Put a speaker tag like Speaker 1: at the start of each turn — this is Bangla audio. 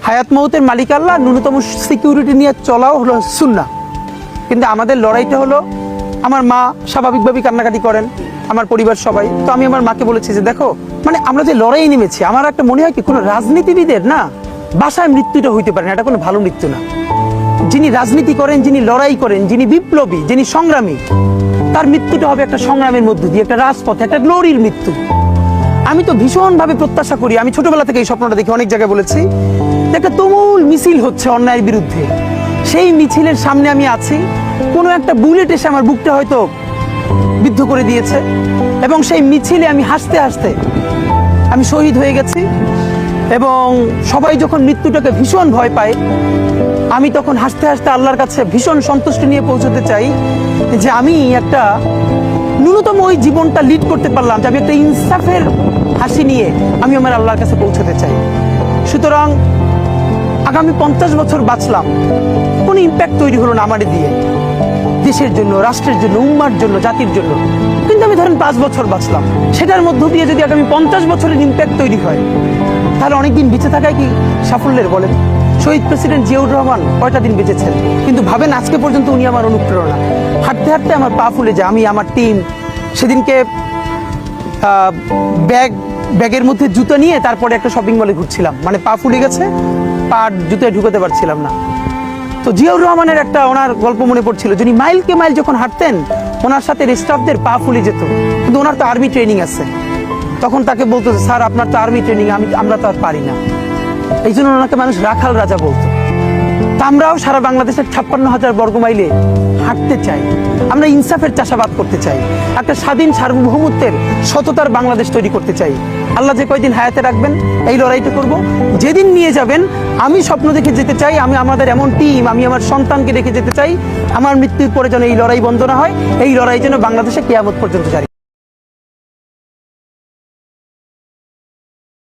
Speaker 1: হায়াত মৌতের মালিক আল্লাহ, ন্যূনতম সিকিউরিটি নিয়ে চলাও হলো সুন্নাহ। কিন্তু আমাদের লড়াইটা হলো, আমার মা স্বাভাবিকভাবেই কান্নাকাটি করেন, আমার পরিবার সবাই। তো আমি আমার মাকে বলেছি যে দেখো, মানে আমরা যে লড়াই নেমেছি, আমার একটা মনে হয় কি কোনো রাজনীতিবিদের না বাসায় মৃত্যুটা হইতে পারে না, এটা কোনো ভালো মৃত্যু না। যিনি রাজনীতি করেন, যিনি লড়াই করেন, যিনি বিপ্লবী, যিনি সংগ্রামী, তার মৃত্যুটা হবে একটা সংগ্রামের মধ্য দিয়ে, একটা রাজপথে, একটা গ্লোরির মৃত্যু। আমি তো ভীষণভাবে প্রত্যাশা করি, আমি ছোটবেলা থেকে এই স্বপ্নটা দেখি, অনেক জায়গায় বলেছি, একটা তুমুল মিছিল হচ্ছে অন্যায়ের বিরুদ্ধে। সেই মিছিলের সামনে আমি আছি, কোনো একটা বুলেট এসে আমার বুকটা হয়তো বিদ্ধ করে দিয়েছে, এবং সেই মিছিলে আমি হাসতে হাসতে আমি শহীদ হয়ে গেছি। এবং সবাই যখন মৃত্যুটাকে ভীষণ ভয় পায়, আমি তখন হাসতে হাসতে আল্লাহর কাছে ভীষণ সন্তুষ্টি নিয়ে পৌঁছতে চাই যে আমি একটা ন্যূনতম ওই জীবনটা লিড করতে পারলাম, যে আমি একটা ইনসাফের হাসি নিয়ে আমি আমার আল্লাহর কাছে পৌঁছতে চাই। সুতরাং আগামী 50 বছর বাঁচলাম, কোনো ইম্প্যাক্ট তৈরি হলো না আমার দিয়ে, দেশের জন্য, রাষ্ট্রের জন্য, উম্মার জন্য, জাতির জন্য। কিন্তু আমি ধরেন 5 বছর বাঁচলাম, সেটার মধ্য দিয়ে যদি আগামী 50 বছরের ইম্প্যাক্ট তৈরি হয়, তাহলে অনেকদিন বেঁচে থাকায় কি সাফল্যের বলেন? শহীদ প্রেসিডেন্ট জিয়াউর রহমান কয়টা দিন বেঁচেছেন, কিন্তু ভাবেন আজকে পর্যন্ত উনি আমার অনুপ্রেরণা। হাঁটতে হাঁটতে আমার পা ফুলে যায়। আমি, আমার টিম সেদিনকে ব্যাগের মধ্যে জুতো নিয়ে তারপরে একটা শপিং মলে ঘুরছিলাম, মানে পা ফুলে গেছে, পা জুতোয় ঢুকাতে পারছিলাম না। তো জিয়াউর রহমানের একটা ওনার গল্প মনে পড়ছিল, যিনি মাইলকে মাইল যখন হাঁটতেন, ওনার সাথে স্টাফদের পা ফুলে যেত, কিন্তু ওনার তো আর্মি ট্রেনিং আছে। তখন তাকে বলতো যে স্যার আপনার তো আর্মি ট্রেনিং, আমরা তো আর পারি না। এই জন্য ওনাকে মানুষ রাখাল রাজা বলতো। তা আমরাও সারা বাংলাদেশের 56,000 বর্গমাইলে হাঁটতে চাই, আমরা ইনসাফের চাষাবাদ করতে চাই, একটা স্বাধীন সার্বভৌমত্বের সততার বাংলাদেশ তৈরি করতে চাই। আল্লাহ যে কয়দিন হায়াতে রাখবেন এই লড়াইটা করব। যেদিন নিয়ে যাবেন আমি স্বপ্ন দেখে যেতে চাই, আমি আমাদের এমন টিম, আমি আমার সন্তানকে রেখে যেতে চাই, আমার মৃত্যুর পরে যেন এই লড়াই বন্ধ না হয়, এই লড়াই যেন বাংলাদেশে কিয়ামত পর্যন্ত জারি।